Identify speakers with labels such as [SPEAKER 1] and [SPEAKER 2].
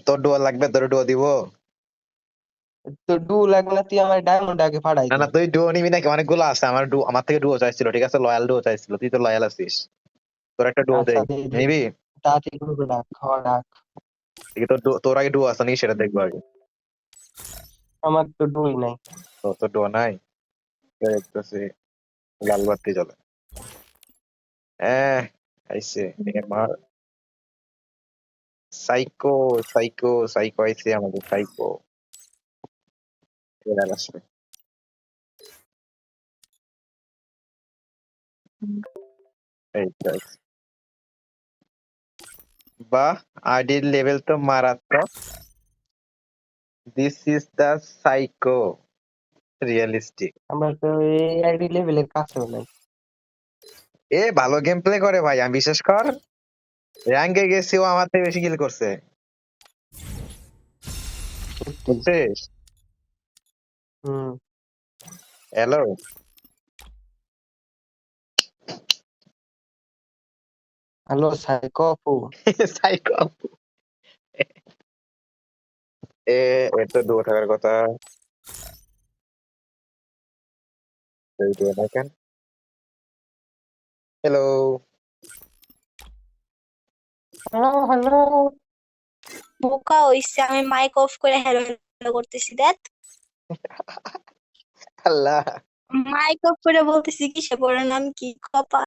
[SPEAKER 1] তোর ডুয়ো লাগবে, তোর ডুয়ো দিব।
[SPEAKER 2] তো ডু লাগবে না, তুই আমার ডায়মন্ড আগে ফাড়াই
[SPEAKER 1] না
[SPEAKER 2] দে।
[SPEAKER 1] না, তুই ডুয়ো নিবি নাকি? অনেকগুলো আছে আমার, আমার থেকে ডুয়ো চাইছিল, ঠিক আছে, লয়াল ডুয়ো চাইছিল, তুই তো লয়াল আছিস। তোর একটা ডুয়ো
[SPEAKER 2] আচ্ছা
[SPEAKER 1] দেই,
[SPEAKER 2] দে দে,
[SPEAKER 1] নিবি?
[SPEAKER 2] তাড়াতাড়ি করে ডাক, খাওয়া ডাক।
[SPEAKER 1] ঠিক আছে, তোর আগে ডুয়ো আছে নাকি সেটা দেখবো আগে।
[SPEAKER 2] আমার তো ডুই নাই।
[SPEAKER 1] তোর ডুয়ো নাই? দেখতেছি লাল বাতি জ্বলে। হ্যাঁ, আইছে আমার সাইকো, সাইকো, সাইকো আইছে আমাদের সাইকো। এবার আসবে। এই তো আইছে। বাহ, আইডির লেভেল তো মারাত্মক। This is the psycho realistic.
[SPEAKER 2] আমরা তো এই আইডি লেভেলের কাছেও নাই।
[SPEAKER 1] এ ভালো গেম প্লে করে ভাই, আমি বিশেষ কর র্যাঙ্কে গেছি, ও আমার থেকে বেশি কিল করছে,
[SPEAKER 2] সত্যি।
[SPEAKER 1] বুঝছিস?
[SPEAKER 2] হুম।
[SPEAKER 1] হ্যালো।
[SPEAKER 2] হ্যালো সাইকো আপু।
[SPEAKER 1] সাইকো। এর তো দূর থাকার কথা। এই তো না কেন? হ্যালো।
[SPEAKER 2] Hello hello.
[SPEAKER 3] বোকা হইছে, আমি মাইক অফ করে হ্যালো হ্যালো করতেছি, দেখ।
[SPEAKER 1] আল্লাহ।
[SPEAKER 3] মাইক অফ করে বলতেছি, কিসে পড়ে নাম কি কপা।